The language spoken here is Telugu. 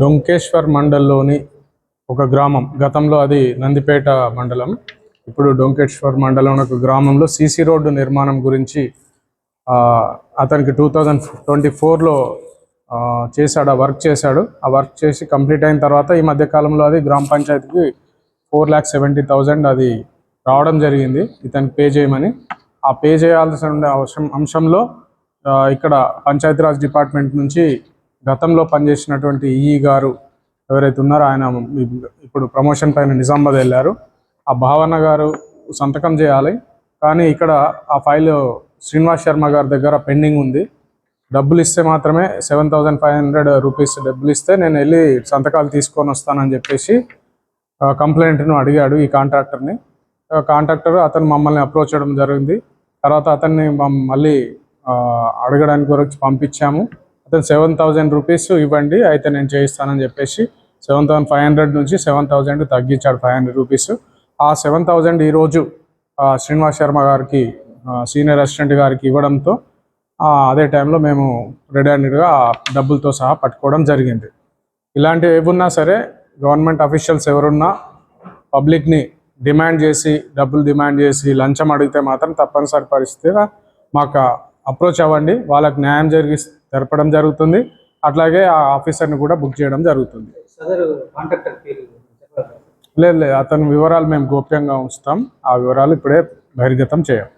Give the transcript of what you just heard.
డొంకేశ్వర్ మండల్లోని ఒక గ్రామం, గతంలో అది నందిపేట మండలం, ఇప్పుడు డొంకేశ్వర్ మండలం ఒక గ్రామంలో సీసీ రోడ్డు నిర్మాణం గురించి అతనికి 2024లో చేశాడు, ఆ వర్క్ చేశాడు. ఆ వర్క్ చేసి కంప్లీట్ అయిన తర్వాత ఈ మధ్యకాలంలో అది గ్రామ పంచాయతీకి 4,70,000 అది రావడం జరిగింది ఇతనికి పే చేయమని. ఆ పే చేయాల్సిన అంశంలో ఇక్కడ పంచాయతీరాజ్ డిపార్ట్మెంట్ నుంచి గతంలో పనిచేసినటువంటి ఈఈ గారు ఎవరైతే ఉన్నారో ఆయన ఇప్పుడు ప్రమోషన్ పైన నిజామాబాద్ వెళ్ళారు. ఆ భావన గారు సంతకం చేయాలి, కానీ ఇక్కడ ఆ ఫైల్ శ్రీనివాస్ శర్మ గారి దగ్గర పెండింగ్ ఉంది. డబ్బులు ఇస్తే మాత్రమే 7,500 రూపీస్ డబ్బులు ఇస్తే నేను వెళ్ళి సంతకాలు తీసుకొని వస్తానని చెప్పేసి కంప్లైంట్ను అడిగాడు ఈ కాంట్రాక్టర్ని. కాంట్రాక్టర్ అతను మమ్మల్ని అప్రోచ్ చేయడం జరిగింది. తర్వాత అతన్ని మళ్ళీ అడగడానికి గురించి పంపించాము. అతను 7,000 రూపీస్ ఇవ్వండి అయితే నేను చేయిస్తానని చెప్పేసి 7,500 నుంచి 7,000 తగ్గించాడు, 500 రూపీస్. ఆ 7,000 ఈరోజు శ్రీనివాస్ శర్మ గారికి, సీనియర్ అసిస్టెంట్ గారికి ఇవ్వడంతో అదే టైంలో మేము రెడీ హ్యాండెడ్గా డబ్బులతో సహా పట్టుకోవడం జరిగింది. ఇలాంటివి ఏమున్నా సరే గవర్నమెంట్ అఫీషియల్స్ ఎవరున్నా పబ్లిక్ని డిమాండ్ చేసి, డబ్బులు డిమాండ్ చేసి లంచం అడిగితే మాత్రం తప్పనిసరి పరిస్థితిగా మాకు అప్రోచ్ అవ్వండి, వాళ్ళకి న్యాయం జరపడం జరుగుతుంది. అట్లాగే ఆ ఆఫీసర్ని కూడా బుక్ చేయడం జరుగుతుంది. లేదు, అతని వివరాలు మేము గోప్యంగా ఉంచుతాం. ఆ వివరాలు ఇప్పుడే బహిర్గతం చేయం.